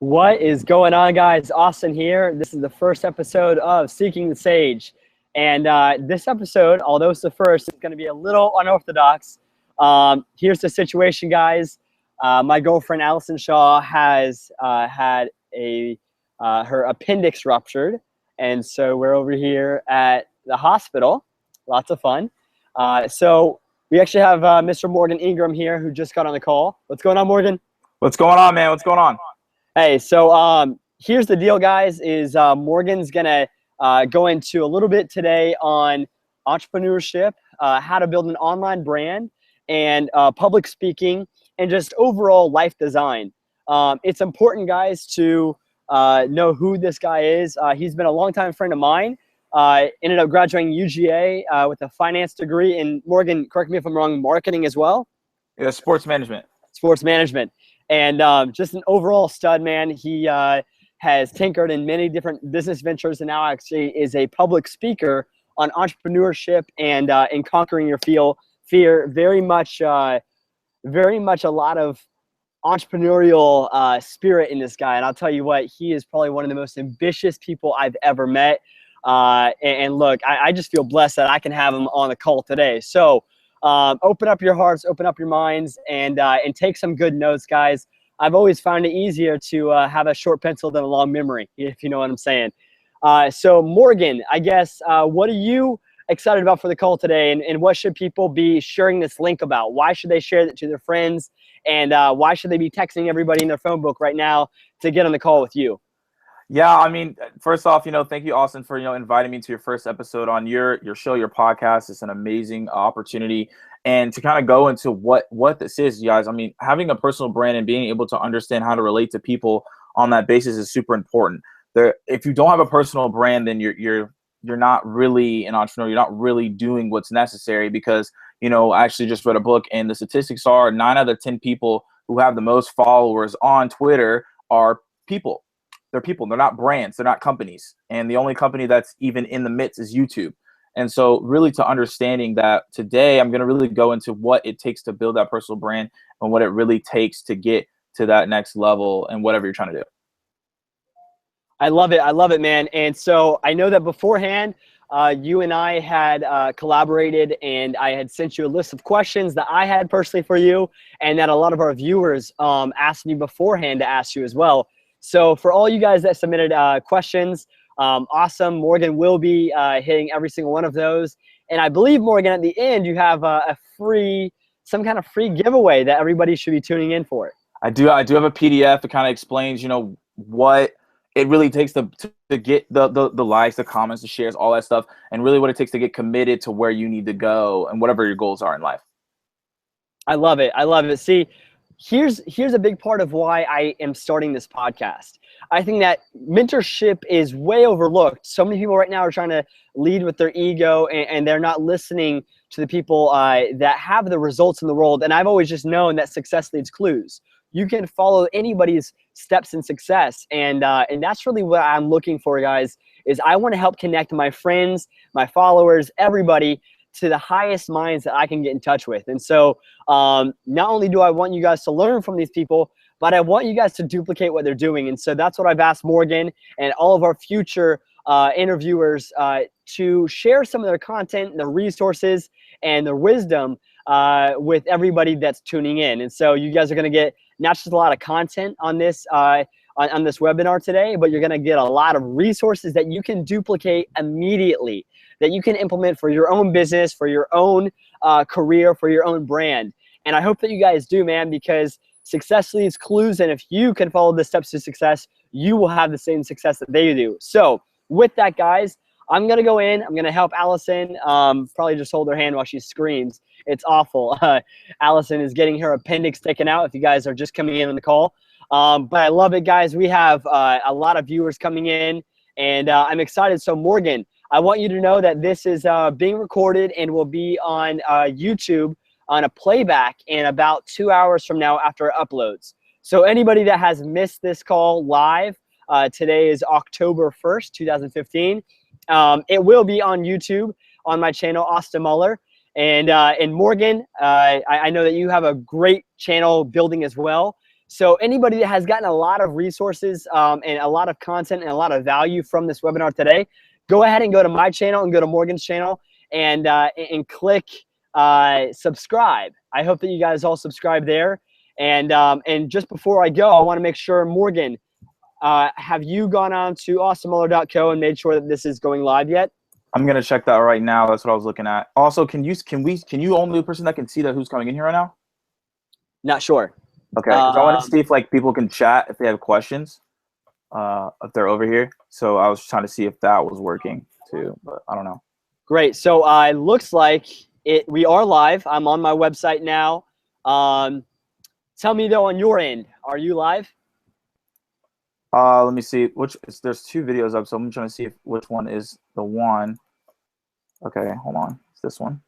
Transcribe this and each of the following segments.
What is going on, guys? Austin here. This is the first episode of Seeking the Sage. And this episode, although it's the first, it's going to be a little unorthodox. Here's the situation, guys. My girlfriend, Allison Shaw, has had her appendix ruptured. And so we're over here at the hospital. Lots of fun. So we actually have Mr. Morgan Ingram here, who just got on the call. What's going on, Morgan? What's going on, man? What's going on? Hey, so here's the deal, guys, is Morgan's going to go into a little bit today on entrepreneurship, how to build an online brand, and public speaking, and just overall life design. It's important, guys, to know who this guy is. He's been a longtime friend of mine. Ended up graduating UGA with a finance degree in, Morgan, correct me if I'm wrong, marketing as well? Yeah, sports management. Sports management. And just an overall stud, man. He has tinkered in many different business ventures and now actually is a public speaker on entrepreneurship and conquering your fear. Very much a lot of entrepreneurial spirit in this guy. And I'll tell you what, he is probably one of the most ambitious people I've ever met. And look, I just feel blessed that I can have him on the call today. So open up your hearts, open up your minds, and take some good notes, guys. I've always found it easier to have a short pencil than a long memory, if you know what I'm saying. So Morgan, I guess, what are you excited about for the call today, and what should people be sharing this link about? Why should they share it to their friends, and why should they be texting everybody in their phone book right now to get on the call with you? Yeah, I mean, first off, thank you, Austin, for, inviting me to your first episode on your show, your podcast. It's an amazing opportunity. And to kind of go into what this is, you guys, I mean, having a personal brand and being able to understand how to relate to people on that basis is super important. If you don't have a personal brand, then you're not really an entrepreneur. You're not really doing what's necessary because, I actually just read a book, and the statistics are 9 out of 10 people who have the most followers on Twitter are people. They're people. They're not brands. They're not companies. And the only company that's even in the midst is YouTube. And so really to understanding that today, I'm going to really go into what it takes to build that personal brand and what it really takes to get to that next level and whatever you're trying to do. I love it. I love it, man. And so I know that beforehand, you and I had collaborated, and I had sent you a list of questions that I had personally for you, and that a lot of our viewers asked me beforehand to ask you as well. So for all you guys that submitted questions, awesome. Morgan will be hitting every single one of those. And I believe, Morgan, at the end, you have some kind of free giveaway that everybody should be tuning in for. I do have a PDF that kind of explains, what it really takes to get the likes, the comments, the shares, all that stuff, and really what it takes to get committed to where you need to go and whatever your goals are in life. I love it. I love it. See, here's a big part of why I am starting this podcast. I think that mentorship is way overlooked. So many people right now are trying to lead with their ego, and they're not listening to the people that have the results in the world. And I've always just known that success leaves clues. You can follow anybody's steps in success. And that's really what I'm looking for, guys, is I want to help connect my friends, my followers, everybody to the highest minds that I can get in touch with. And so not only do I want you guys to learn from these people, but I want you guys to duplicate what they're doing. And so that's what I've asked Morgan and all of our future interviewers to share some of their content, their resources, and their wisdom with everybody that's tuning in. And so you guys are going to get not just a lot of content on this on this webinar today, but you're going to get a lot of resources that you can duplicate immediately, that you can implement for your own business, for your own career, for your own brand. And I hope that you guys do, man, because success leaves clues. And if you can follow the steps to success, you will have the same success that they do. So with that, guys, I'm going to go in. I'm going to help Allison. Probably just hold her hand while she screams. It's awful. Allison is getting her appendix taken out if you guys are just coming in on the call. But I love it, guys. We have a lot of viewers coming in, and I'm excited. So Morgan, I want you to know that this is being recorded and will be on YouTube on a playback in about 2 hours from now after it uploads. So anybody that has missed this call live, today is October 1st, 2015. It will be on YouTube on my channel, Austin Muller. And Morgan, I know that you have a great channel building as well. So anybody that has gotten a lot of resources and a lot of content and a lot of value from this webinar today, go ahead and go to my channel and go to Morgan's channel and click subscribe. I hope that you guys all subscribe there. And just before I go, I want to make sure, Morgan, have you gone on to awesomemuller.co and made sure that this is going live yet? I'm gonna check that right now. That's what I was looking at. Also, can you only the person that can see that who's coming in here right now? Not sure. Okay, because I want to see if like people can chat if they have questions, if they're over here. So I was trying to see if that was working too, but I don't know. Great. So it looks like we are live. I'm on my website now. Tell me though, on your end, are you live? Let me see there's 2 videos up, so I'm trying to see which one is the one. Okay, hold on. It's this one.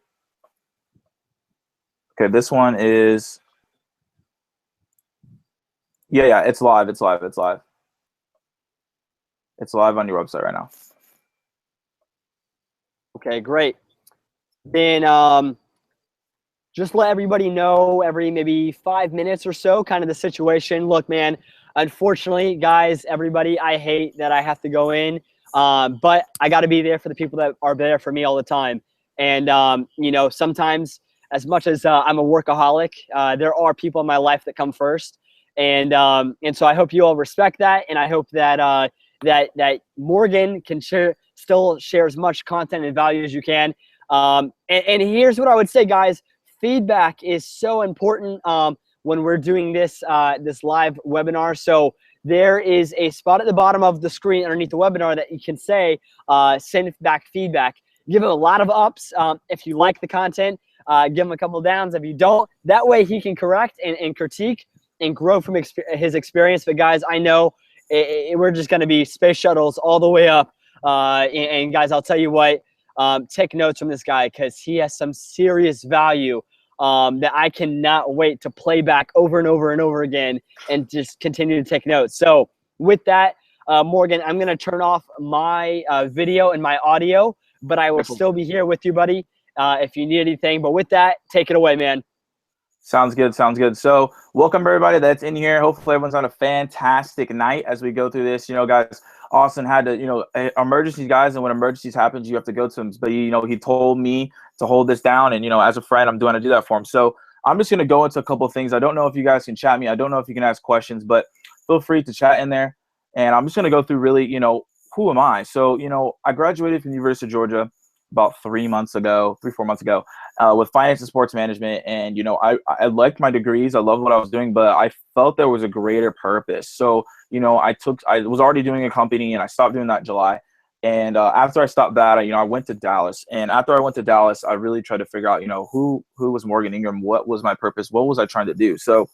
Okay, this one is yeah, it's live. It's live on your website right now. Okay, great. Then just let everybody know every maybe 5 minutes or so kind of the situation. Look, man, unfortunately, guys, everybody, I hate that I have to go in, but I got to be there for the people that are there for me all the time. And, you know, sometimes as much as I'm a workaholic, there are people in my life that come first. And so I hope you all respect that. And I hope that that Morgan can still share as much content and value as you can. And here's what I would say, guys. Feedback is so important when we're doing this this live webinar. So there is a spot at the bottom of the screen underneath the webinar that you can say send back feedback. Give him a lot of ups if you like the content. Give him a couple of downs if you don't. That way he can correct and critique and grow from his experience. But guys, I know we're just going to be space shuttles all the way up. And guys, I'll tell you what. Take notes from this guy because he has some serious value that I cannot wait to play back over and over and over again and just continue to take notes. So with that, Morgan, I'm going to turn off my video and my audio, but I will still be here with you, buddy, if you need anything. But with that, take it away, man. Sounds good. Sounds good. So welcome everybody that's in here. Hopefully everyone's on a fantastic night as we go through this. You know, guys, Austin had to, you know, emergencies, guys, and when emergencies happens, you have to go to him. But, you know, he told me to hold this down, and, you know, as a friend, I'm going to do that for him. So I'm just going to go into a couple of things. I don't know if you guys can chat me. I don't know if you can ask questions, but feel free to chat in there. And I'm just going to go through really, you know, who am I? So, you know, I graduated from the University of Georgia about 4 months ago, with finance and sports management. And, you know, I liked my degrees. I loved what I was doing, but I felt there was a greater purpose. So, you know, I was already doing a company and I stopped doing that in July. And after I stopped that, you know, I went to Dallas. And after I went to Dallas, I really tried to figure out, you know, who was Morgan Ingram? What was my purpose? What was I trying to do? So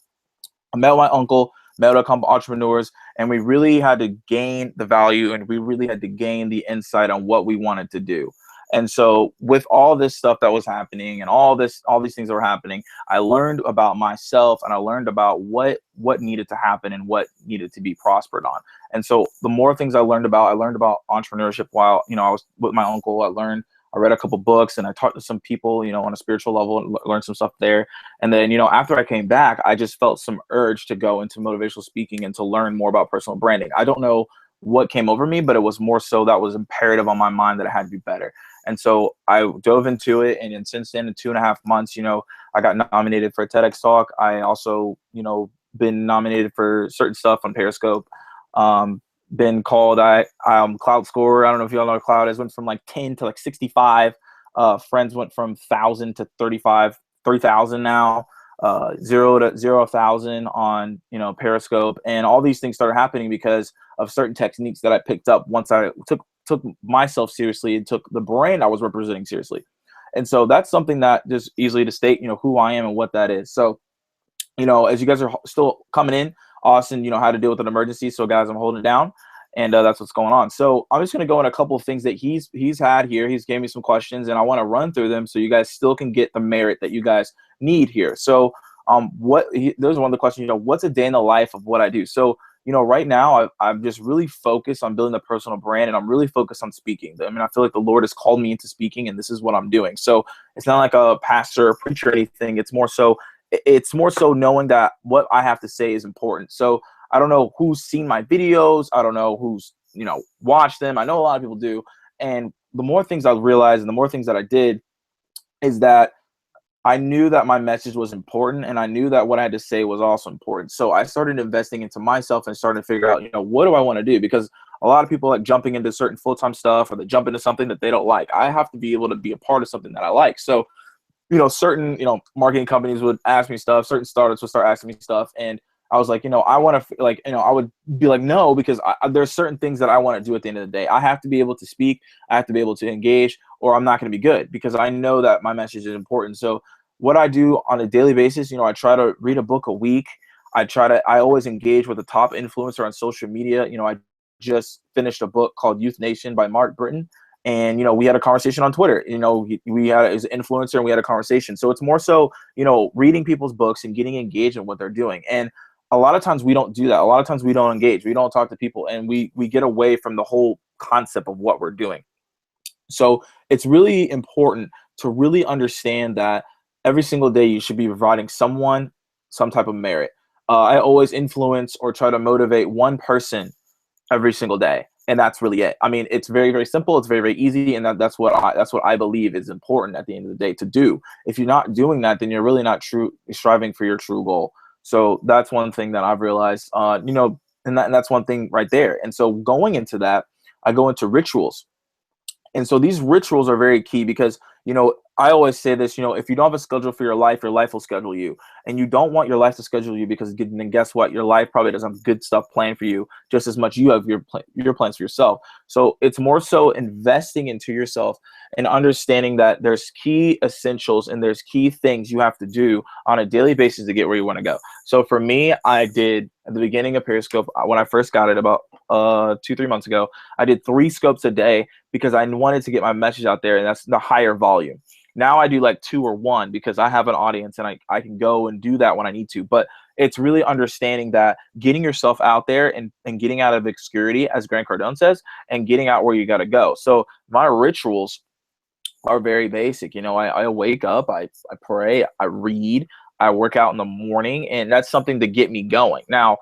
I met my uncle, met a couple entrepreneurs, and we really had to gain the value and we really had to gain the insight on what we wanted to do. And so with all this stuff that was happening and all these things that were happening, I learned about myself and I learned about what needed to happen and what needed to be prospered on. And so the more things I learned about entrepreneurship while, you know, I was with my uncle. I read a couple books and I talked to some people, you know, on a spiritual level and learned some stuff there. And then, you know, after I came back, I just felt some urge to go into motivational speaking and to learn more about personal branding. I don't know what came over me, but it was more so that was imperative on my mind that I had to be better. And so I dove into it. And then since then, in 2.5 months, you know, I got nominated for a TEDx talk. I also, you know, been nominated for certain stuff on Periscope. Been called Cloud Scorer. I don't know if y'all know what Cloud is. Went from like 10 to like 65. Friends went from 1,000 to 3,000 now. 0 to 0,000 on, you know, Periscope. And all these things started happening because of certain techniques that I picked up once I took myself seriously and took the brand I was representing seriously. And so that's something that just easily to state, you know, who I am and what that is. So, you know, as you guys are still coming in, Austin, you know, how to deal with an emergency. So guys, I'm holding it down and that's what's going on. So I'm just going to go in a couple of things that he's had here. He's gave me some questions and I want to run through them so you guys still can get the merit that you guys need here. So there's one of the questions, you know, what's a day in the life of what I do? So, you know, right now I'm just really focused on building a personal brand and I'm really focused on speaking. I mean, I feel like the Lord has called me into speaking and this is what I'm doing. So it's not like a pastor or preacher or anything. It's more so it's more so knowing that what I have to say is important. So I don't know who's seen my videos. I don't know who's, watched them. I know a lot of people do. And the more things I realized and the more things that I did is that I knew that my message was important, and I knew that what I had to say was also important. So I started investing into myself and started to figure out, what do I want to do? Because a lot of people like jumping into certain full-time stuff, or they jump into something that they don't like. I have to be able to be a part of something that I like. So, certain, marketing companies would ask me stuff, certain startups would start asking me stuff. And I was like, I want to I would be like, no, because there's certain things that I want to do at the end of the day. I have to be able to speak. I have to be able to engage, or I'm not going to be good, because I know that my message is important. So what I do on a daily basis, I try to read a book a week. I always engage with a top influencer on social media. I just finished a book called Youth Nation by Mark Britton. And, we had a conversation on Twitter. We had as an influencer, and we had a conversation. So it's more so, reading people's books and getting engaged in what they're doing. And a lot of times we don't do that. A lot of times we don't engage. We don't talk to people, and we get away from the whole concept of what we're doing. So it's really important to really understand that every single day you should be providing someone some type of merit. I always influence or try to motivate one person every single day. And that's really it. I mean, it's very, very simple. It's very, very easy. And that's what I believe is important at the end of the day to do. If you're not doing that, then you're really not striving for your true goal. So that's one thing that I've realized, and that's one thing right there. And so going into that, I go into rituals. And so these rituals are very key because, I always say this, if you don't have a schedule for your life will schedule you. And you don't want your life to schedule you, because then guess what? Your life probably doesn't have good stuff planned for you just as much you have your plans for yourself. So it's more so investing into yourself and understanding that there's key essentials and there's key things you have to do on a daily basis to get where you want to go. So for me, I did at the beginning of Periscope, when I first got it about 2-3 months ago, I did 3 scopes a day because I wanted to get my message out there, and that's the higher volume. Now I do like 2 or 1 because I have an audience, and I can go and do that when I need to. But it's really understanding that getting yourself out there and getting out of obscurity, as Grant Cardone says, and getting out where you got to go. So my rituals are very basic. I wake up, I pray, I read, I work out in the morning, and that's something to get me going. Now,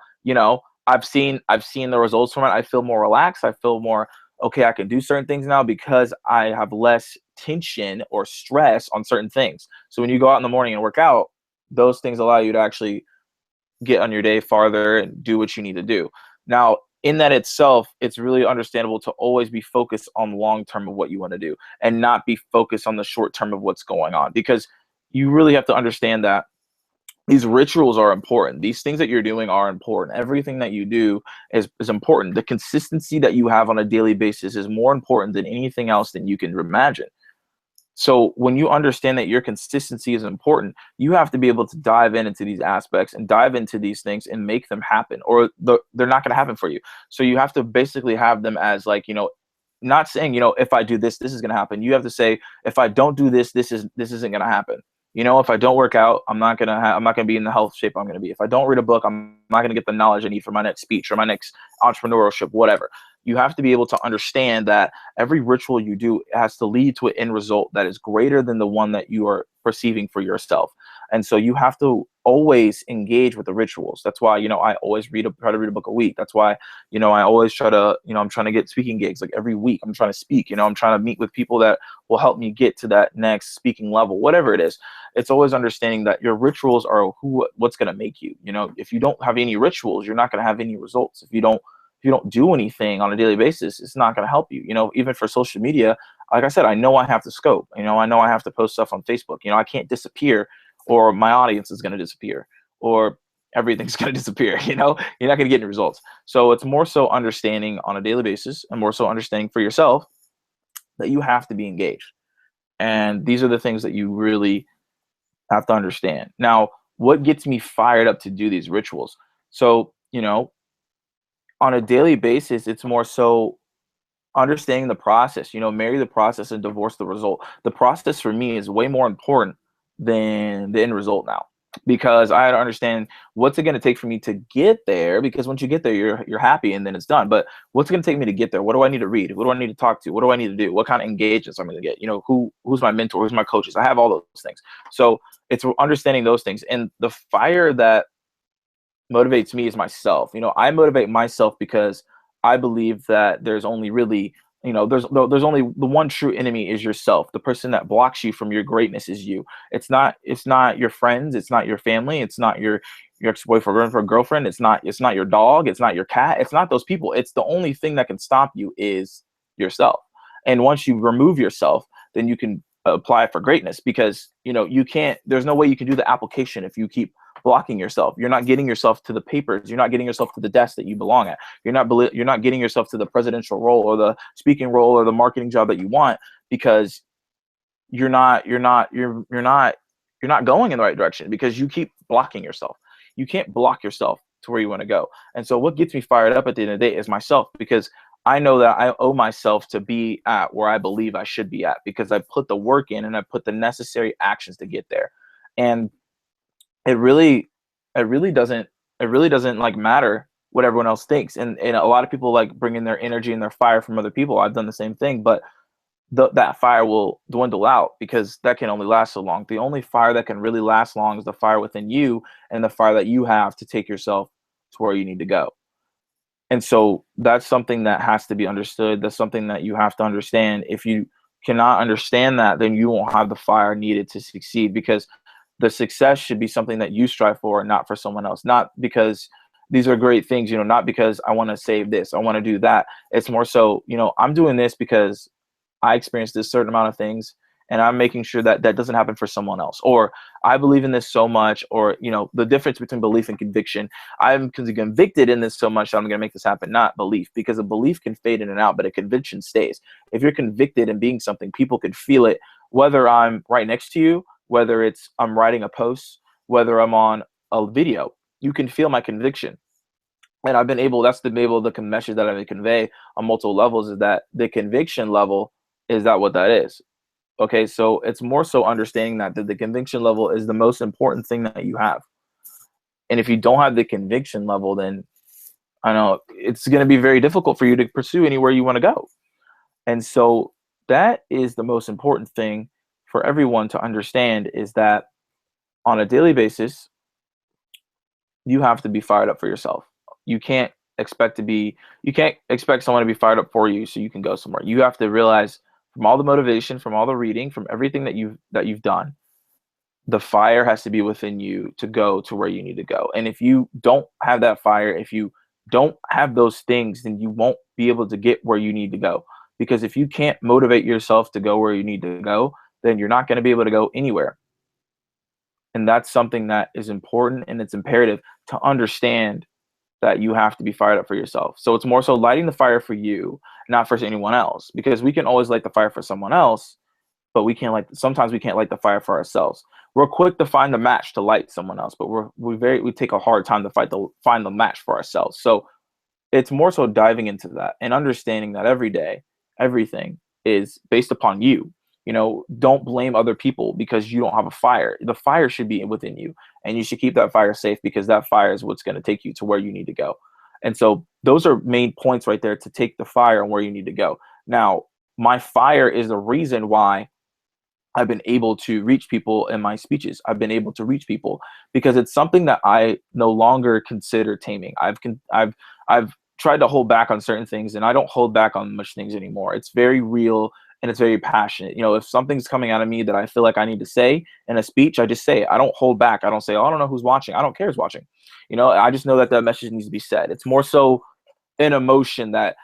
I've seen the results from it. I feel more relaxed. I feel more, okay, I can do certain things now because I have less tension or stress on certain things. So when you go out in the morning and work out, those things allow you to actually get on your day farther and do what you need to do. Now, in that itself, it's really understandable to always be focused on the long term of what you want to do and not be focused on the short term of what's going on, because you really have to understand that these rituals are important. These things that you're doing are important. Everything that you do is important. The consistency that you have on a daily basis is more important than anything else than you can imagine. So when you understand that your consistency is important, you have to be able to dive into these aspects and dive into these things and make them happen, or they're not going to happen for you. So you have to basically have them as like, not saying, if I do this, this is going to happen. You have to say, if I don't do this, this isn't going to happen. If I don't work out, I'm not gonna be in the health shape I'm gonna be. If I don't read a book, I'm not gonna get the knowledge I need for my next speech or my next entrepreneurship, whatever. You have to be able to understand that every ritual you do has to lead to an end result that is greater than the one that you are perceiving for yourself. And so you have to always engage with the rituals. That's why, I always try to read a book a week. That's why, I always try to, I'm trying to get speaking gigs like every week. I'm trying to speak, I'm trying to meet with people that will help me get to that next speaking level, whatever it is. It's always understanding that your rituals are what's going to make you. If you don't have any rituals, you're not going to have any results. If you don't do anything on a daily basis, it's not going to help you. Even for social media, like I said, I know I have to scope. I know I have to post stuff on Facebook. I can't disappear, or my audience is going to disappear, or everything's going to disappear. You're not going to get any results. So it's more so understanding on a daily basis, and more so understanding for yourself that you have to be engaged. And these are the things that you really have to understand. Now, what gets me fired up to do these rituals? So, on a daily basis, it's more so understanding the process. Marry the process and divorce the result. The process for me is way more important than the end result now. because I had to understand what's it going to take for me to get there. Because once you get there, you're happy and then it's done. But what's it going to take me to get there? What do I need to read? What do I need to talk to? What do I need to do? What kind of engagements I'm going to get? You know, who's my mentor? Who's my coaches? I have all those things. So it's understanding those things. And the fire that motivates me is myself. You know, I motivate myself because I believe that there's only really, you know, there's only the one true enemy is yourself. The person that blocks you from your greatness is you. It's not your friends, it's not your family, it's not your ex-boyfriend or girlfriend, it's not your dog, it's not your cat, it's not those people. It's the only thing that can stop you is yourself. And once you remove yourself, then you can apply for greatness, because you know you can't, there's no way you can do the application if you keep blocking yourself. You're not getting yourself to the papers, you're not getting yourself to the desk that you belong at, you're not getting yourself to the presidential role or the speaking role or the marketing job that you want, because you're not going in the right direction, because you keep blocking yourself. You can't block yourself to where you want to go. And so what gets me fired up at the end of the day is myself, because I know that I owe myself to be at where I believe I should be at, because I put the work in and I put the necessary actions to get there. And it really doesn't like matter what everyone else thinks. And a lot of people like bring in their energy and their fire from other people. I've done the same thing, but that fire will dwindle out, because that can only last so long. The only fire that can really last long is the fire within you, and the fire that you have to take yourself to where you need to go. And so that's something that has to be understood. That's something that you have to understand. If you cannot understand that, then you won't have the fire needed to succeed, because the success should be something that you strive for and not for someone else. Not because these are great things, you know, not because I want to save this, I want to do that. It's more so, you know, I'm doing this because I experienced this certain amount of things, and I'm making sure that that doesn't happen for someone else. Or I believe in this so much, or, you know, the difference between belief and conviction. I'm convicted in this so much that I'm going to make this happen, not belief, because a belief can fade in and out, but a conviction stays. If you're convicted in being something, people can feel it, whether I'm right next to you, whether it's I'm writing a post, whether I'm on a video, you can feel my conviction. And I've been able, that's the message that I convey on multiple levels, is that the conviction level is that what that is. Okay, so it's more so understanding that the conviction level is the most important thing that you have. And if you don't have the conviction level, then I know it's going to be very difficult for you to pursue anywhere you want to go. And so that is the most important thing for everyone to understand, is that on a daily basis, you have to be fired up for yourself. You can't expect someone to be fired up for you so you can go somewhere. You have to realize, from all the motivation, from all the reading, from everything that you've done, the fire has to be within you to go to where you need to go. And if you don't have that fire, if you don't have those things, then you won't be able to get where you need to go. Because if you can't motivate yourself to go where you need to go, then you're not going to be able to go anywhere. And that's something that is important, and it's imperative to understand that you have to be fired up for yourself. So it's more so lighting the fire for you, not for anyone else, because we can always light the fire for someone else, but sometimes we can't light the fire for ourselves. We're quick to find the match to light someone else, but we take a hard time to find the match for ourselves. So it's more so diving into that and understanding that every day, everything is based upon you. You know, don't blame other people because you don't have a fire. The fire should be within you, and you should keep that fire safe, because that fire is what's going to take you to where you need to go. And so those are main points right there to take the fire and where you need to go. Now, my fire is the reason why I've been able to reach people in my speeches. I've been able to reach people because it's something that I no longer consider taming. I've tried to hold back on certain things, and I don't hold back on much things anymore. It's very real and it's very passionate. You know, if something's coming out of me that I feel like I need to say in a speech, I just say it. I don't hold back. I don't say, oh, I don't know who's watching. I don't care who's watching. You know, I just know that that message needs to be said. It's more so an emotion that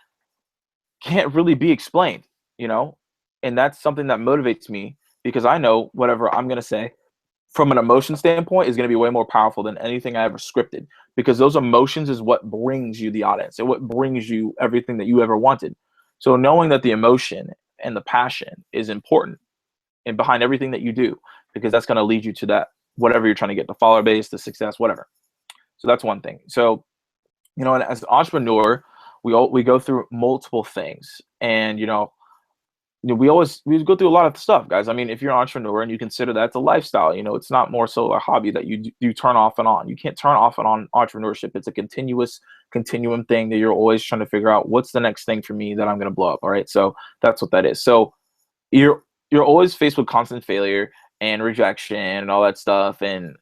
can't really be explained, you know, and that's something that motivates me, because I know whatever I'm going to say from an emotion standpoint is going to be way more powerful than anything I ever scripted, because those emotions is what brings you the audience and what brings you everything that you ever wanted. So knowing that the emotion and the passion is important and behind everything that you do, because that's going to lead you to that, whatever you're trying to get, the follower base, the success, whatever. So that's one thing. So, you know, and as an entrepreneur, we go through multiple things, and, you know, we go through a lot of stuff, guys. I mean, if you're an entrepreneur and you consider that's a lifestyle, it's not more so a hobby that you turn off and on. You can't turn off and on entrepreneurship. It's a continuum thing that you're always trying to figure out what's the next thing for me that I'm going to blow up. All right. So that's what that is. So you're always faced with constant failure and rejection and all that stuff. And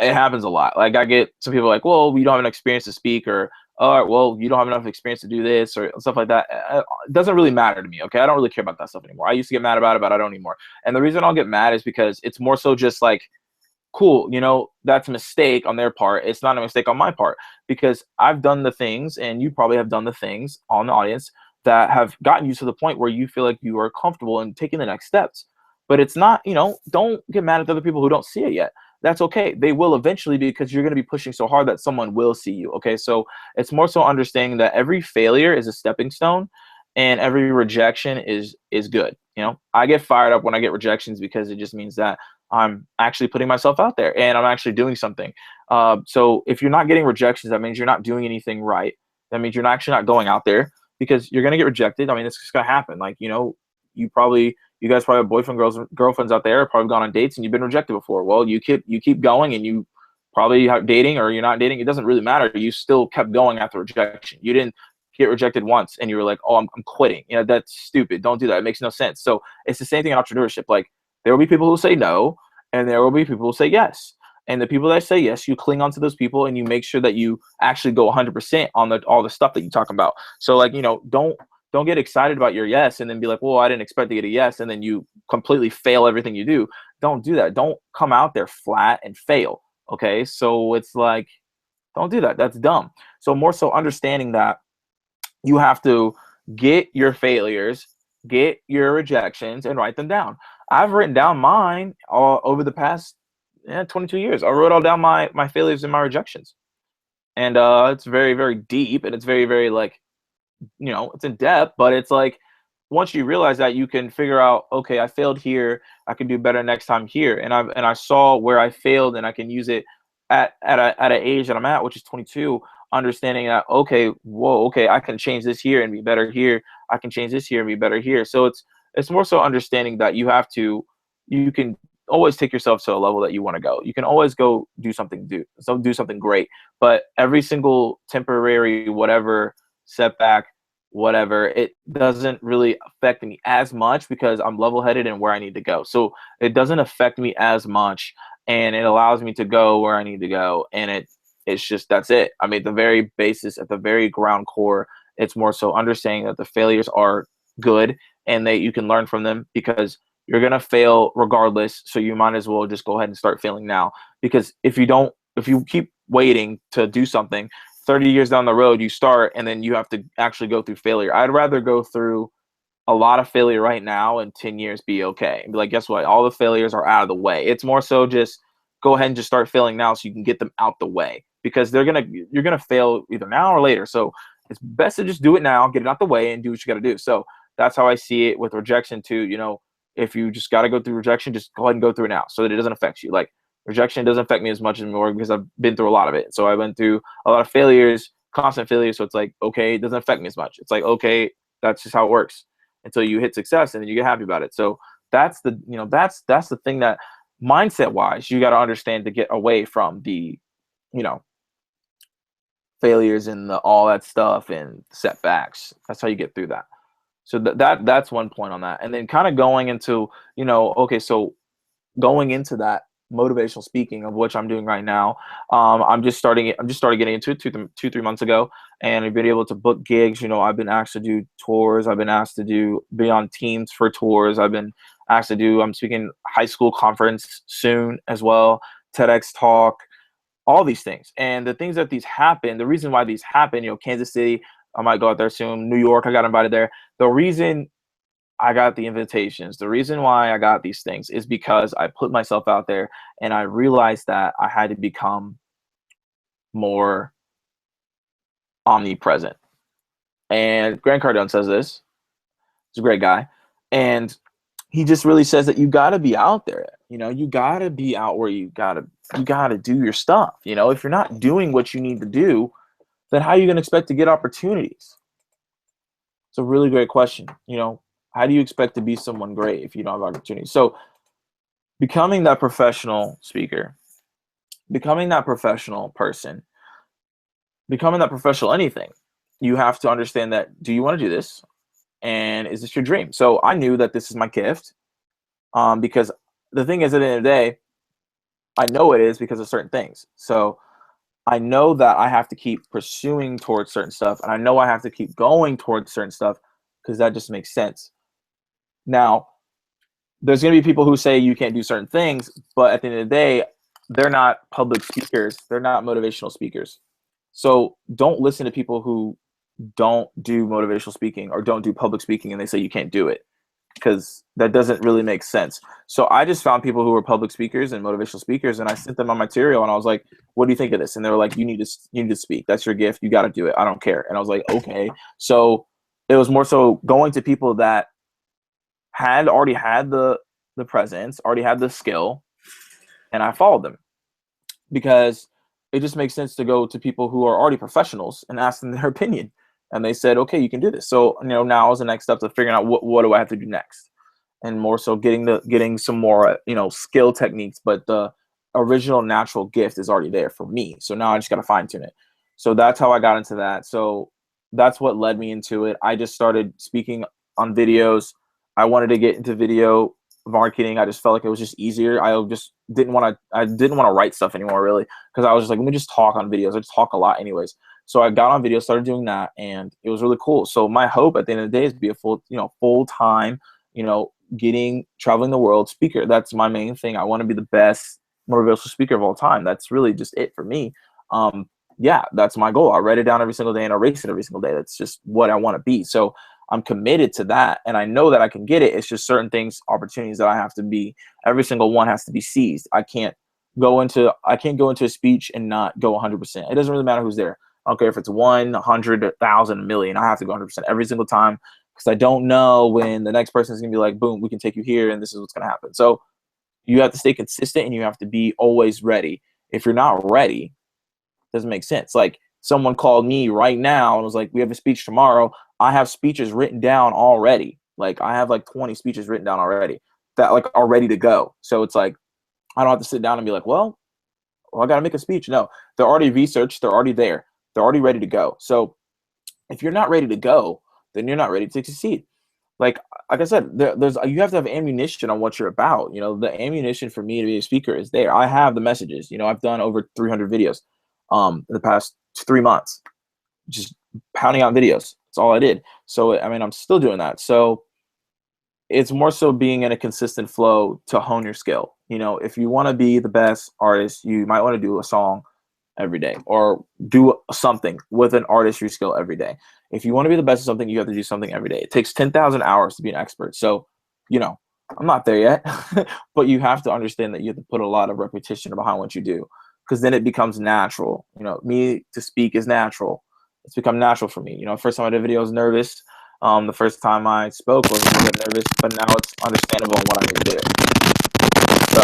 it happens a lot. Like I get some people like, well, we don't have enough experience to speak, or all right, well, you don't have enough experience to do this or stuff like that. It doesn't really matter to me, okay? I don't really care about that stuff anymore. I used to get mad about it, but I don't anymore. And the reason I'll get mad is because it's more so just like, cool, that's a mistake on their part. It's not a mistake on my part, because I've done the things, and you probably have done the things on the audience that have gotten you to the point where you feel like you are comfortable in taking the next steps. But it's not, don't get mad at the other people who don't see it yet. That's okay. They will eventually, because you're going to be pushing so hard that someone will see you. Okay. So it's more so understanding that every failure is a stepping stone, and every rejection is good. I get fired up when I get rejections, because it just means that I'm actually putting myself out there and I'm actually doing something. So if you're not getting rejections, that means you're not doing anything right. That means you're actually not going out there, because you're going to get rejected. I mean, it's just going to happen. Like, you guys probably have boyfriend, girlfriends out there, probably gone on dates and you've been rejected before. Well, you keep going, and you probably have dating, or you're not dating. It doesn't really matter. You still kept going after rejection. You didn't get rejected once and you were like, oh, I'm quitting. That's stupid. Don't do that. It makes no sense. So it's the same thing in entrepreneurship. Like, there will be people who say no, and there will be people who say yes. And the people that say yes, you cling on to those people, and you make sure that you actually go 100% on all the stuff that you talk about. So like, don't get excited about your yes and then be like, well, I didn't expect to get a yes, and then you completely fail everything you do. Don't do that. Don't come out there flat and fail. Okay. So it's like, don't do that. That's dumb. So more so understanding that you have to get your failures, get your rejections, and write them down. I've written down mine all over the past 22 years. I wrote all down my failures and my rejections. And it's very, very deep, and it's very, very like, it's in depth, but it's like, once you realize that, you can figure out, okay, I failed here, I can do better next time here. And I saw where I failed, and I can use it at an age that I'm at, which is 22, understanding that, okay, whoa, okay, I can change this here and be better here. I can change this here and be better here. So it's more so understanding that you can always take yourself to a level that you want to go. You can always go do something great, but every single temporary, whatever setback, whatever, it doesn't really affect me as much, because I'm level-headed in where I need to go. So it doesn't affect me as much, and it allows me to go where I need to go. And it's just, that's it. I mean, the very basis, at the very ground core, it's more so understanding that the failures are good and that you can learn from them, because you're going to fail regardless. So you might as well just go ahead and start failing now. Because if you keep waiting to do something, 30 years down the road, you start, and then you have to actually go through failure. I'd rather go through a lot of failure right now and 10 years be okay. And be like, guess what? All the failures are out of the way. It's more so just go ahead and just start failing now, so you can get them out the way, because you're going to fail either now or later. So it's best to just do it now, get it out the way, and do what you got to do. So that's how I see it with rejection too. If you just got to go through rejection, just go ahead and go through it now, so that it doesn't affect you. Like, rejection doesn't affect me as much anymore, because I've been through a lot of it. So I went through a lot of failures, constant failures. So it's like, okay, it doesn't affect me as much. It's like, okay, that's just how it works until you hit success, and then you get happy about it. So that's the thing that mindset wise, you got to understand to get away from the, failures and all that stuff and setbacks. That's how you get through that. So that's one point on that. And then kind of going into, okay, so going into that motivational speaking, of which I'm doing right now. I'm just starting getting into it 2-3 months ago, and I've been able to book gigs. I've been asked to do tours. I've been asked to be on teams for tours. I'm speaking high school conference soon as well, TEDx talk, all these things. And the things that the reason why these happen, Kansas City, I might go out there soon. New York, I got invited there. The reason I got the invitations, the reason why I got these things, is because I put myself out there, and I realized that I had to become more omnipresent. And Grant Cardone says this. He's a great guy. And he just really says that you got to be out there. You got to be out where you got to do your stuff. If you're not doing what you need to do, then how are you going to expect to get opportunities? It's a really great question. how do you expect to be someone great if you don't have opportunity? So becoming that professional speaker, becoming that professional person, becoming that professional anything, you have to understand that, do you want to do this? And is this your dream? So I knew that this is my gift, because the thing is, at the end of the day, I know it is because of certain things. So I know that I have to keep pursuing towards certain stuff, and I know I have to keep going towards certain stuff because that just makes sense. Now, there's going to be people who say you can't do certain things, but at the end of the day, they're not public speakers. They're not motivational speakers. So don't listen to people who don't do motivational speaking or don't do public speaking and they say you can't do it, because that doesn't really make sense. So I just found people who were public speakers and motivational speakers, and I sent them my material, and I was like, what do you think of this? And they were like, you need to speak. That's your gift. You got to do it. I don't care. And I was like, okay. So it was more so going to people that had already had the presence, already had the skill, and I followed them, because it just makes sense to go to people who are already professionals and ask them their opinion. And they said, okay, you can do this. So, now is the next step to figuring out what do I have to do next, and more so getting some more, skill techniques. But the original natural gift is already there for me. So now I just got to fine tune it. So that's how I got into that. So that's what led me into it. I just started speaking on videos. I wanted to get into video marketing. I just felt like it was just easier. I just didn't want to write stuff anymore, really, because I was just like, let me just talk on videos. I just talk a lot anyways. So I got on video, started doing that, and it was really cool. So my hope at the end of the day is to be a full-time, traveling the world speaker. That's my main thing. I want to be the best motivational speaker of all time. That's really just it for me. Yeah, that's my goal. I write it down every single day and I race it every single day. That's just what I want to be. So I'm committed to that, and I know that I can get it. It's just certain things, opportunities that I have to be. Every single one has to be seized. I can't go into a speech and not go 100%. It doesn't really matter who's there. I don't care if it's 100, 1,000, a million. I have to go 100% every single time, because I don't know when the next person is going to be like, boom, we can take you here, and this is what's going to happen. So you have to stay consistent, and you have to be always ready. If you're not ready, it doesn't make sense. Like, someone called me right now and was like, we have a speech tomorrow. I have speeches written down already. Like, I have like 20 speeches written down already that like are ready to go. So it's like, I don't have to sit down and be like, well, I got to make a speech. No, they're already researched. They're already there. They're already ready to go. So if you're not ready to go, then you're not ready to succeed. Like I said, you have to have ammunition on what you're about. The ammunition for me to be a speaker is there. I have the messages. I've done over 300 videos in the past 3 months, just pounding out videos. That's all I did. So, I'm still doing that. So it's more so being in a consistent flow to hone your skill. If you want to be the best artist, you might want to do a song every day, or do something with an artistry skill every day. If you want to be the best at something, you have to do something every day. It takes 10,000 hours to be an expert. So, I'm not there yet, but you have to understand that you have to put a lot of repetition behind what you do, because then it becomes natural. Me to speak is natural. It's become natural for me. First time I did video, I was nervous. The first time I spoke, I was a bit nervous, but now it's understandable on what I need to do. So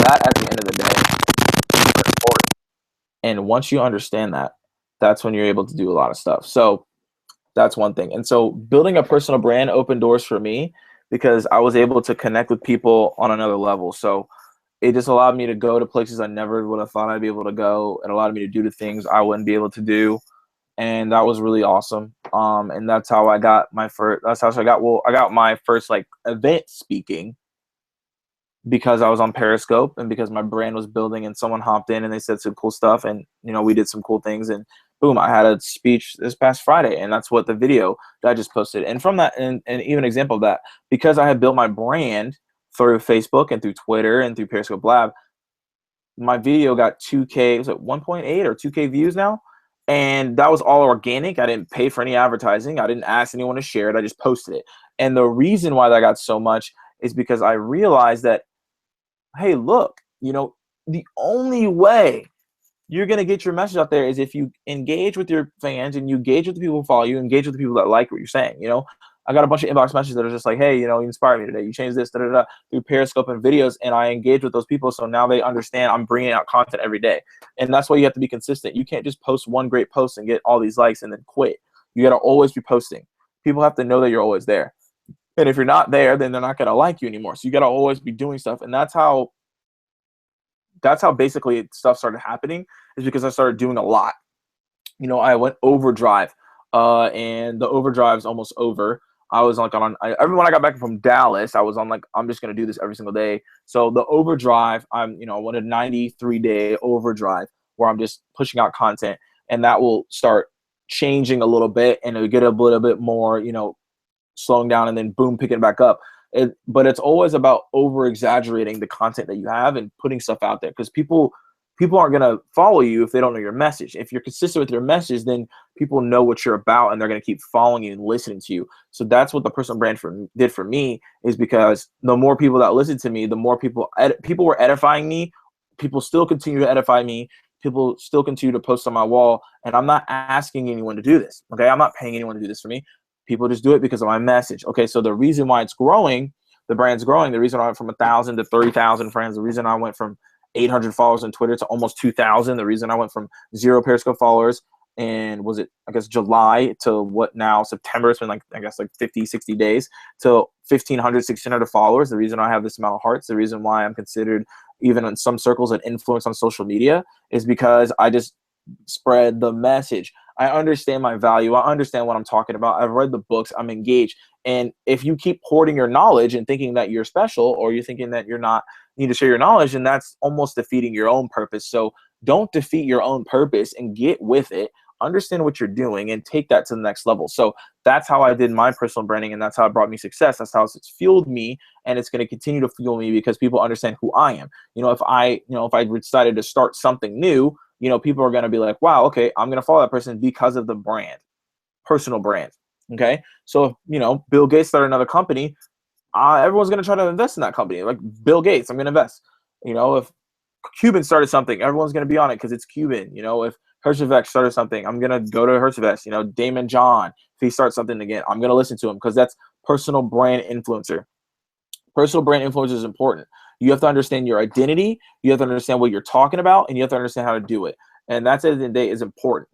that, at the end of the day, is important. And once you understand that, that's when you're able to do a lot of stuff. So that's one thing. And so building a personal brand opened doors for me, because I was able to connect with people on another level. So it just allowed me to go to places I never would have thought I'd be able to go. It allowed me to do the things I wouldn't be able to do. And that was really awesome. And that's how I got my first, I got my first like event speaking, because I was on Periscope and because my brand was building, and someone hopped in and they said some cool stuff, and we did some cool things, and boom, I had a speech this past Friday, and that's what the video that I just posted. And from that, and even an example of that, because I had built my brand through Facebook and through Twitter and through Periscope Lab, my video got 2K, was it 1.8 or 2K views now? And that was all organic. I didn't pay for any advertising. I didn't ask anyone to share it. I just posted it. And the reason why that got so much is because I realized that, hey, look, the only way you're going to get your message out there is if you engage with your fans, and you engage with the people who follow you, engage with the people that like what you're saying. I got a bunch of inbox messages that are just like, hey, you inspired me today. You changed this, through Periscope and videos, and I engage with those people. So now they understand I'm bringing out content every day. And that's why you have to be consistent. You can't just post one great post and get all these likes and then quit. You got to always be posting. People have to know that you're always there. And if you're not there, then they're not going to like you anymore. So you got to always be doing stuff. And that's how basically stuff started happening, is because I started doing a lot. I went overdrive, and the overdrive's almost over. I was like when I got back from Dallas, I was on like, I'm just going to do this every single day. So the overdrive, I went a 93-day overdrive where I'm just pushing out content, and that will start changing a little bit, and it'll get a little bit more, slowing down, and then boom, picking it back up. But it's always about over exaggerating the content that you have and putting stuff out there, because people aren't going to follow you if they don't know your message. If you're consistent with your message, then people know what you're about, and they're going to keep following you and listening to you. So that's what the personal brand did for me, is because the more people that listened to me, the more people were edifying me. People still continue to edify me. People still continue to post on my wall, and I'm not asking anyone to do this. Okay, I'm not paying anyone to do this for me. People just do it because of my message. Okay, so the reason why it's growing, the brand's growing, the reason I went from 1,000 to 30,000 friends, the reason I went from 800 followers on Twitter to almost 2,000, the reason I went from 0 Periscope followers, and was it, I guess, July to what now, September, it's been like, I guess, like 50, 60 days, to 1,500, 1,600 followers, the reason I have this amount of hearts, the reason why I'm considered, even in some circles, an influence on social media, is because I just spread the message. I understand my value. I understand what I'm talking about. I've read the books. I'm engaged. And if you keep hoarding your knowledge and thinking that you're special, or you're thinking that you're not, need to share your knowledge, and that's almost defeating your own purpose. So don't defeat your own purpose, and get with it. Understand what you're doing and take that to the next level. So that's how I did my personal branding, and that's how it brought me success. That's how it's fueled me, and it's going to continue to fuel me, because people understand who I am. If I decided to start something new, people are going to be like, wow, okay, I'm going to follow that person because of the brand, personal brand. Okay. So, Bill Gates started another company. Everyone's going to try to invest in that company. Like Bill Gates, I'm going to invest. If Cuban started something, everyone's going to be on it because it's Cuban. If Hersheyvek started something, I'm going to go to Hersheyvek. Damon John, if he starts something again, I'm going to listen to him, because that's personal brand influencer. Personal brand influence is important. You have to understand your identity. You have to understand what you're talking about, and you have to understand how to do it. And that's, at the end of the day, is important,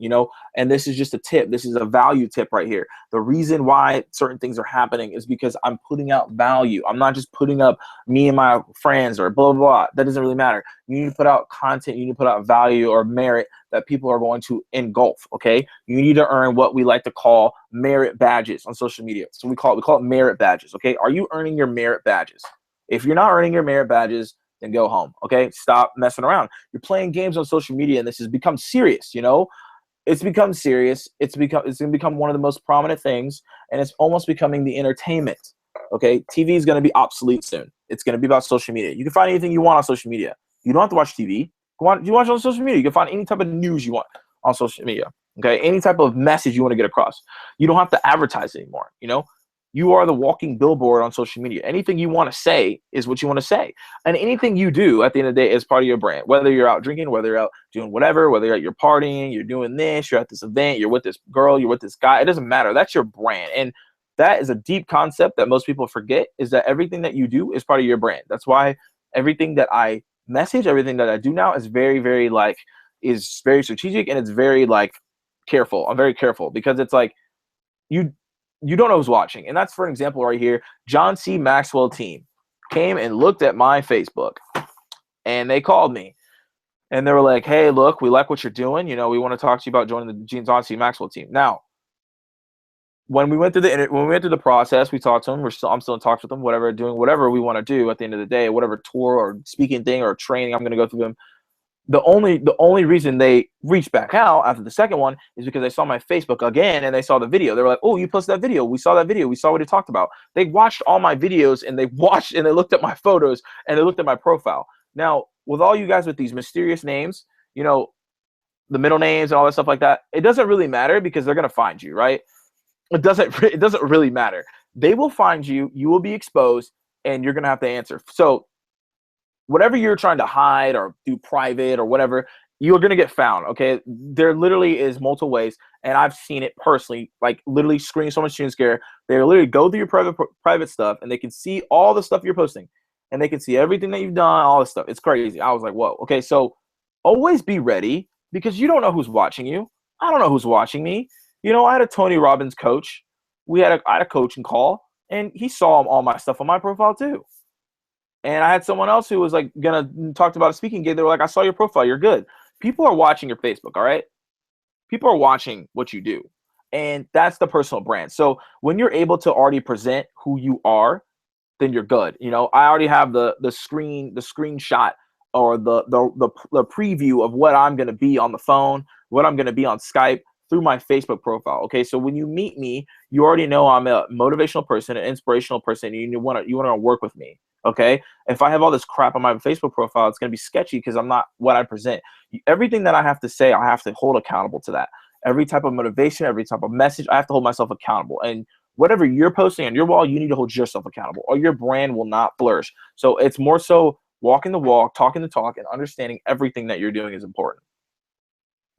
and this is just a tip. This is a value tip right here. The reason why certain things are happening is because I'm putting out value. I'm not just putting up me and my friends or blah, blah, blah. That doesn't really matter. You need to put out content. You need to put out value or merit that people are going to engulf. Okay. You need to earn what we like to call merit badges on social media. So we call it merit badges. Okay. Are you earning your merit badges? If you're not earning your merit badges, then go home. Okay. Stop messing around. You're playing games on social media, and this has become serious. It's become serious. It's going to become one of the most prominent things, and it's almost becoming the entertainment. Okay. TV is going to be obsolete soon. It's going to be about social media. You can find anything you want on social media. You don't have to watch TV. You watch on social media. You can find any type of news you want on social media. Okay. Any type of message you want to get across. You don't have to advertise anymore. You are the walking billboard on social media. Anything you want to say is what you want to say. And anything you do at the end of the day is part of your brand. Whether you're out drinking, whether you're out doing whatever, whether you're at your partying, you're doing this, you're at this event, you're with this girl, you're with this guy, it doesn't matter. That's your brand. And that is a deep concept that most people forget, is that everything that you do is part of your brand. That's why everything that I message, everything that I do now is very, very is very strategic, and it's very careful. I'm very careful, because it's like you don't know who's watching. And that's, for an example right here, John C. Maxwell Team came and looked at my Facebook, and they called me, and they were like, hey, look, we like what you're doing. We want to talk to you about joining the John C. Maxwell Team. Now, when we went through the process, we talked to them. I'm still in talks with them, doing whatever we want to do at the end of the day, whatever tour or speaking thing or training I'm going to go through them. The only reason they reached back out after the second one is because they saw my Facebook again, and they saw the video. They were like, oh, you posted that video. We saw that video. We saw what he talked about. They watched all my videos, and they looked at my photos, and they looked at my profile. Now, with all you guys with these mysterious names, the middle names and all that stuff like that, it doesn't really matter, because they're going to find you, right? It doesn't really matter. They will find you. You will be exposed, and you're going to have to answer. So whatever you're trying to hide or do private or whatever, you're going to get found. Okay. There literally is multiple ways. And I've seen it personally, literally screen so much screen scare. They literally go through your private stuff, and they can see all the stuff you're posting, and they can see everything that you've done, all this stuff. It's crazy. I was like, whoa. Okay. So always be ready, because you don't know who's watching you. I don't know who's watching me. I had a Tony Robbins coach. I had a coaching call, and he saw all my stuff on my profile too. And I had someone else who was like gonna talk about a speaking gig. They were like, I saw your profile, you're good. People are watching your Facebook, all right? People are watching what you do. And that's the personal brand. So when you're able to already present who you are, then you're good. You know, I already have the screenshot or the preview of what I'm gonna be on the phone, what I'm gonna be on Skype through my Facebook profile. Okay, so when you meet me, you already know I'm a motivational person, an inspirational person, and you wanna work with me. Okay, if I have all this crap on my Facebook profile, it's gonna be sketchy because I'm not what I present. Everything that I have to say, I have to hold accountable to that. Every type of motivation, every type of message, I have to hold myself accountable. And whatever you're posting on your wall, you need to hold yourself accountable, or your brand will not flourish. So it's more so walking the walk, talking the talk, and understanding everything that you're doing is important.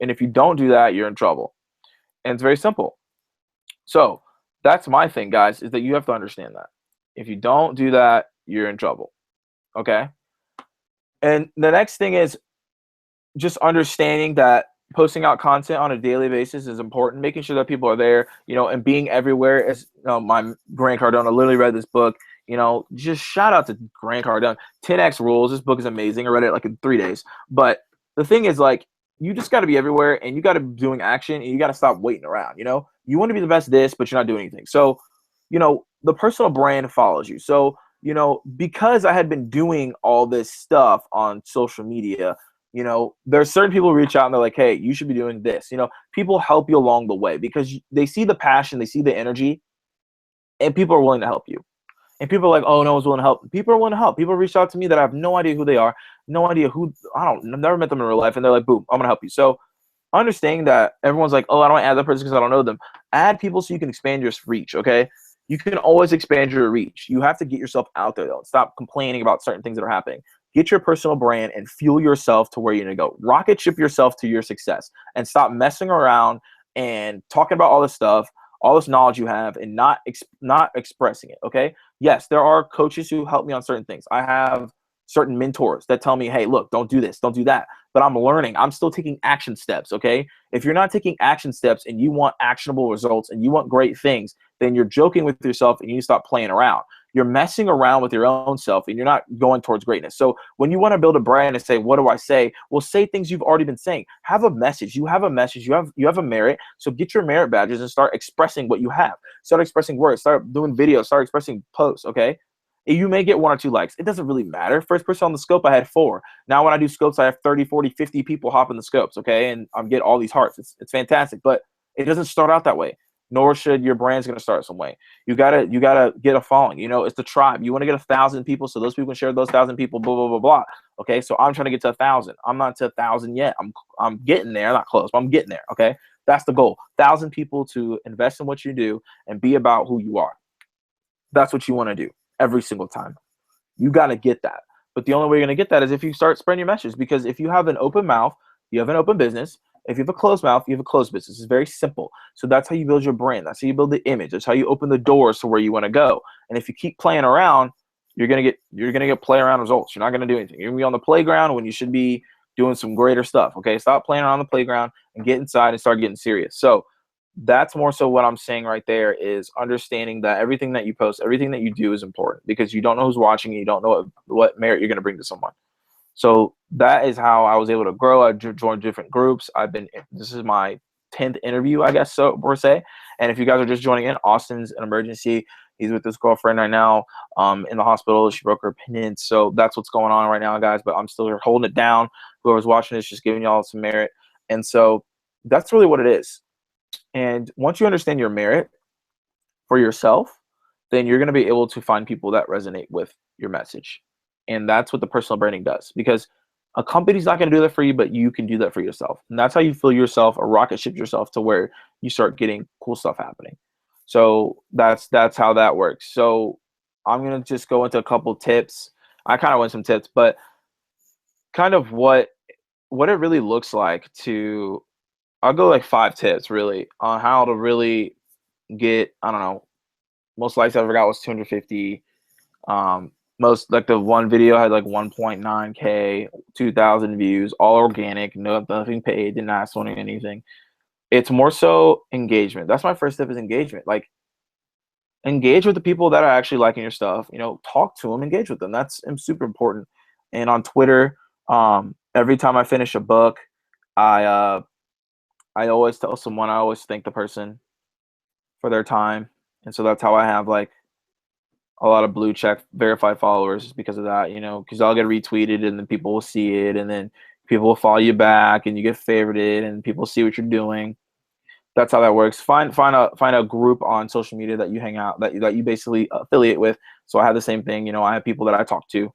And if you don't do that, you're in trouble. And it's very simple. So that's my thing, guys, is that you have to understand that. If you don't do that, you're in trouble. Okay? And the next thing is just understanding that posting out content on a daily basis is important, making sure that people are there, you know, and being everywhere. As you know, my Grant Cardone literally read this book, you know, just shout out to Grant Cardone. 10X Rules. This book is amazing. I read it like in 3 days. But the thing is, like, you just got to be everywhere, and you got to be doing action, and you got to stop waiting around. You know, you want to be the best this, but you're not doing anything. So, you know, the personal brand follows you. So, you know, because I had been doing all this stuff on social media, you know, there's certain people who reach out and they're like, hey, you should be doing this. You know, people help you along the way because they see the passion, they see the energy, and people are willing to help you. And people are like, oh, no one's willing to help. People are willing to help. People reach out to me that I have no idea who they are, no idea who, I've never met them in real life. And they're like, boom, I'm going to help you. So understanding that everyone's like, oh, I don't want to add that person because I don't know them. Add people so you can expand your reach, okay? You can always expand your reach. You have to get yourself out there, though. Stop complaining about certain things that are happening. Get your personal brand and fuel yourself to where you're going to go. Rocket ship yourself to your success and stop messing around and talking about all this stuff, all this knowledge you have, and not expressing it, okay? Yes, there are coaches who help me on certain things. I have certain mentors that tell me, hey, look, don't do this, don't do that. But I'm learning. I'm still taking action steps, okay? If you're not taking action steps and you want actionable results and you want great things, then you're joking with yourself and you stop playing around. You're messing around with your own self and you're not going towards greatness. So when you want to build a brand and say, what do I say? Well, say things you've already been saying. Have a message. You have a message. You have a merit. So get your merit badges and start expressing what you have. Start expressing words. Start doing videos. Start expressing posts, okay? You may get 1 or 2 likes. It doesn't really matter. First person on the scope, I had 4. Now when I do scopes, I have 30, 40, 50 people hopping the scopes, okay? And I'm getting all these hearts. It's fantastic. But it doesn't start out that way. Nor should your brand's going to start some way. You gotta get a following. You know, it's the tribe. You want to get 1,000 people so those people can share those 1,000 people, blah, blah, blah, blah. Okay, so I'm trying to get to 1,000. I'm not to 1,000 yet. I'm getting there. Not close, but I'm getting there, okay? That's the goal. 1,000 people to invest in what you do and be about who you are. That's what you want to do every single time. You got to get that. But the only way you're going to get that is if you start spreading your message. Because if you have an open mouth, you have an open business. If you have a closed mouth, you have a closed business. It's very simple. So that's how you build your brand. That's how you build the image. That's how you open the doors to where you want to go. And if you keep playing around, you're gonna get play around results. You're not gonna do anything. You're gonna be on the playground when you should be doing some greater stuff. Okay, stop playing around the playground and get inside and start getting serious. So that's more so what I'm saying right there is understanding that everything that you post, everything that you do is important because you don't know who's watching and you don't know what merit you're gonna bring to someone. So that is how I was able to grow. I joined different groups. This is my 10th interview, I guess, so per se. And if you guys are just joining in, Austin's an emergency. He's with his girlfriend right now in the hospital. She broke her appendix. So that's what's going on right now, guys. But I'm still here holding it down. Whoever's watching this, just giving y'all some merit. And so that's really what it is. And once you understand your merit for yourself, then you're going to be able to find people that resonate with your message. And that's what the personal branding does, because a company's not going to do that for you, but you can do that for yourself. And that's how you feel yourself or rocket ship yourself to where you start getting cool stuff happening. So that's how that works. So I'm going to just go into a couple tips. I kind of went some tips, but kind of what it really looks like to, I'll go like 5 tips really on how to really get, I don't know, most likes I ever got was 250. Most like the one video had like 1.9K, 2,000 views, all organic, nothing paid, didn't ask for anything. It's more so engagement. That's my first step is engagement. Like engage with the people that are actually liking your stuff. Talk to them, engage with them. That's super important. And on Twitter, every time I finish a book, I always tell someone, I always thank the person for their time. And so that's how I have like a lot of blue check verified followers because of that, because I'll get retweeted and then people will see it and then people will follow you back and you get favorited and people see what you're doing. That's how that works. Find a group on social media that you hang out, that you basically affiliate with. So I have the same thing. I have people that I talk to.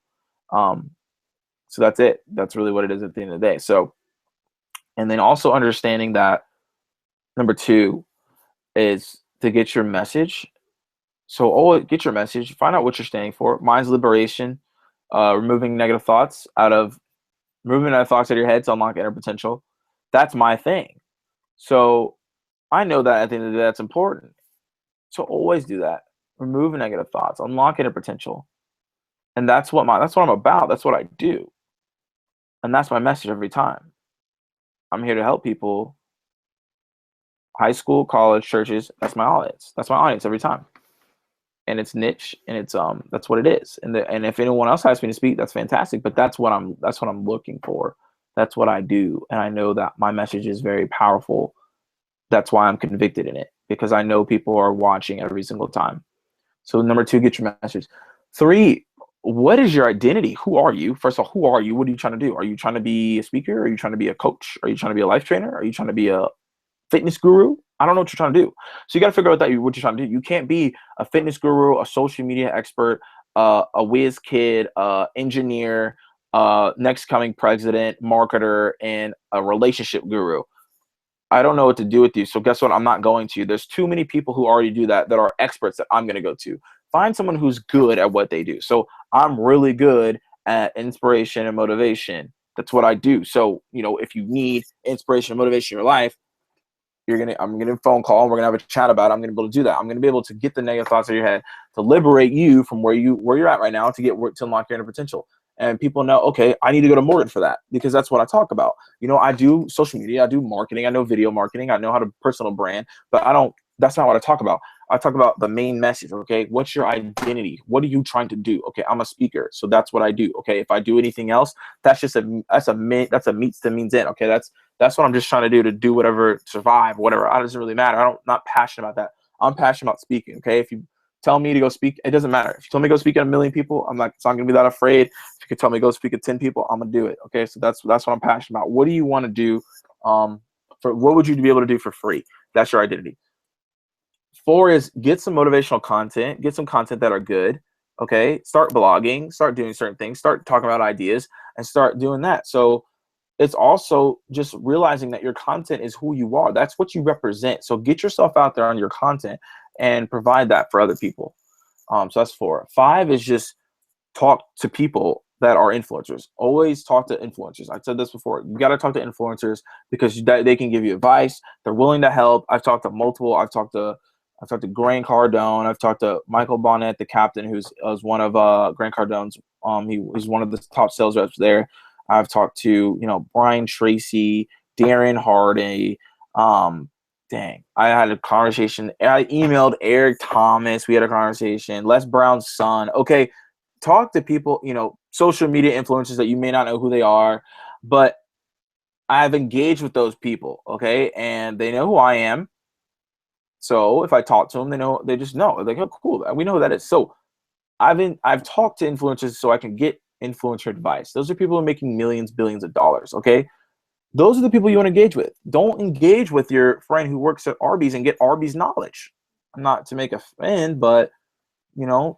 So that's it. That's really what it is at the end of the day. So, and then also understanding that number 2 is to get your message. So always get your message. Find out what you're standing for. Mine's liberation, removing negative thoughts out of your head to unlock inner potential. That's my thing. So I know that at the end of the day, that's important. So always do that. Remove negative thoughts, unlock inner potential. And that's what I'm about. That's what I do. And that's my message every time. I'm here to help people. High school, college, churches, that's my audience. That's my audience every time. And it's niche and it's that's what it is. And if anyone else has me to speak, that's fantastic. But that's what I'm looking for. That's what I do. And I know that my message is very powerful. That's why I'm convicted in it, because I know people are watching every single time. So number 2, get your message. 3, what is your identity? Who are you? First of all, who are you? What are you trying to do? Are you trying to be a speaker? Are you trying to be a coach? Are you trying to be a life trainer? Are you trying to be a fitness guru? I don't know what you're trying to do. So you got to figure out what you're trying to do. You can't be a fitness guru, a social media expert, a whiz kid, engineer, next coming president, marketer, and a relationship guru. I don't know what to do with you. So guess what? I'm not going to. There's too many people who already do that are experts that I'm going to go to. Find someone who's good at what they do. So I'm really good at inspiration and motivation. That's what I do. So, if you need inspiration and motivation in your life, I'm gonna phone call and we're gonna have a chat about it. I'm gonna be able to do that. I'm gonna be able to get the negative thoughts out of your head, to liberate you from where you're at right now, to unlock your inner potential. And people know, okay, I need to go to Morgan for that, because that's what I talk about. I do social media, I do marketing, I know video marketing, I know how to personal brand, but that's not what I talk about. I talk about the main message. Okay, what's your identity? What are you trying to do? Okay, I'm a speaker, so that's what I do. Okay, if I do anything else, that's a means to means end. Okay, that's what I'm just trying to do whatever, survive, whatever. It doesn't really matter. I'm not passionate about that. I'm passionate about speaking. Okay, if you tell me to go speak, it doesn't matter. If you tell me to go speak at 1 million people, I'm not gonna be that afraid. If you could tell me to go speak at 10 people, I'm gonna do it. Okay, so that's what I'm passionate about. What do you want to do? What would you be able to do for free? That's your identity. 4 is get some motivational content. Get some content that are good. Okay, start blogging. Start doing certain things. Start talking about ideas and start doing that. So it's also just realizing that your content is who you are. That's what you represent. So get yourself out there on your content and provide that for other people. So that's 4. 5 is just talk to people that are influencers. Always talk to influencers. I said this before. You got to talk to influencers because they can give you advice. They're willing to help. I've talked to multiple. I've talked to Grant Cardone. I've talked to Michael Bonnet, the captain, who's one of Grant Cardone's. He's one of the top sales reps there. I've talked to Brian Tracy, Darren Hardy. I had a conversation. I emailed Eric Thomas. We had a conversation. Les Brown's son. Okay, talk to people. Social media influencers that you may not know who they are, but I've engaged with those people. Okay, and they know who I am. So if I talk to them, they just know. They're like, oh, cool. We know who that is. So I've talked to influencers so I can get influencer advice. Those are people who are making millions, billions of dollars. Okay. Those are the people you want to engage with. Don't engage with your friend who works at Arby's and get Arby's knowledge. Not to make a friend, but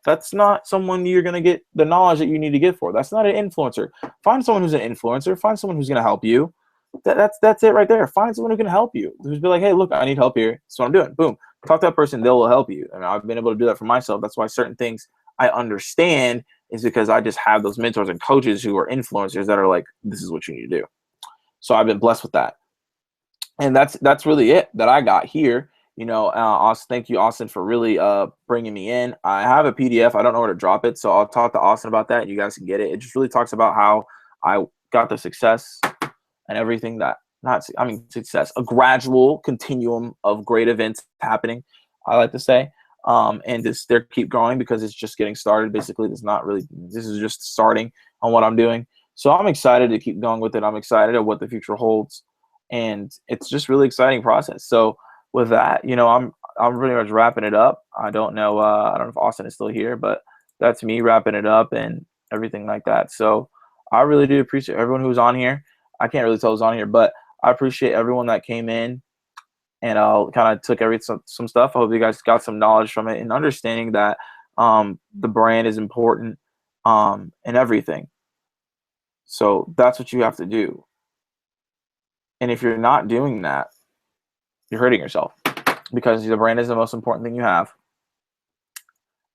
that's not someone you're going to get the knowledge that you need to get for. That's not an influencer. Find someone who's an influencer. Find someone who's going to help you. That's it right there. Find someone who can help you. Who's be like, hey, look, I need help here. That's what I'm doing. Boom. Talk to that person. They will help you. And I've been able to do that for myself. That's why certain things I understand is because I just have those mentors and coaches who are influencers that are like, this is what you need to do. So I've been blessed with that. And that's really it that I got here. Austin, thank you, Austin, for really bringing me in. I have a PDF. I don't know where to drop it, so I'll talk to Austin about that, and you guys can get it. It just really talks about how I got the success and everything success, a gradual continuum of great events happening, I like to say. and just they keep growing because it's just getting started. Basically, this is just starting on what I'm doing. So I'm excited to keep going with it. I'm excited at what the future holds, and it's just really exciting process. So with that, I'm pretty much wrapping it up. I don't know if Austin is still here, but that's me wrapping it up and everything like that. So I really do appreciate everyone who's on here. I can't really tell who's on here, but I appreciate everyone that came in and kind of took some stuff. I hope you guys got some knowledge from it and understanding that the brand is important in everything. So that's what you have to do. And if you're not doing that, you're hurting yourself because the brand is the most important thing you have.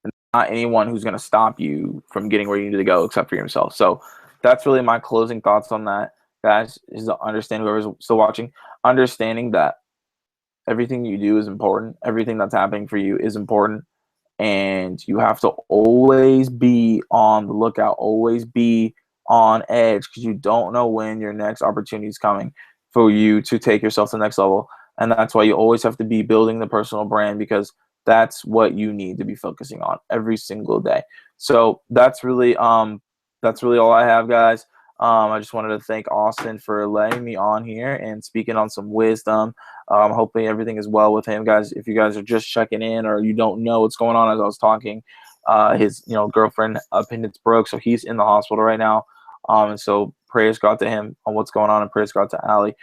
And not anyone who's going to stop you from getting where you need to go except for yourself. So that's really my closing thoughts on that, guys, is to understand whoever's still watching, understanding that everything you do is important. Everything that's happening for you is important. And you have to always be on the lookout, always be on edge because you don't know when your next opportunity is coming for you to take yourself to the next level. And that's why you always have to be building the personal brand because that's what you need to be focusing on every single day. So that's really all I have, guys. I just wanted to thank Austin for letting me on here and speaking on some wisdom. Hopefully everything is well with him, guys. If you guys are just checking in or you don't know what's going on as I was talking, his girlfriend appendix broke, so he's in the hospital right now. And so prayers go out to him on what's going on, and prayers go out to Allie.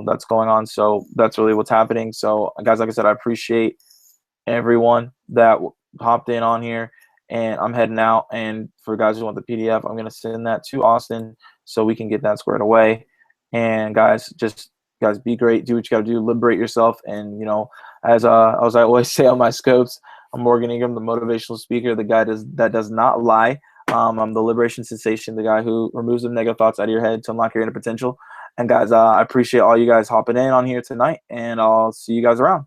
That's going on. So that's really what's happening. So guys, like I said, I appreciate everyone that hopped in on here. And I'm heading out. And for guys who want the PDF, I'm going to send that to Austin so we can get that squared away. And guys, be great. Do what you got to do. Liberate yourself. And, as I always say on my scopes, I'm Morgan Ingram, the motivational speaker, the guy that does not lie. I'm the liberation sensation, the guy who removes the negative thoughts out of your head to unlock your inner potential. And guys, I appreciate all you guys hopping in on here tonight. And I'll see you guys around.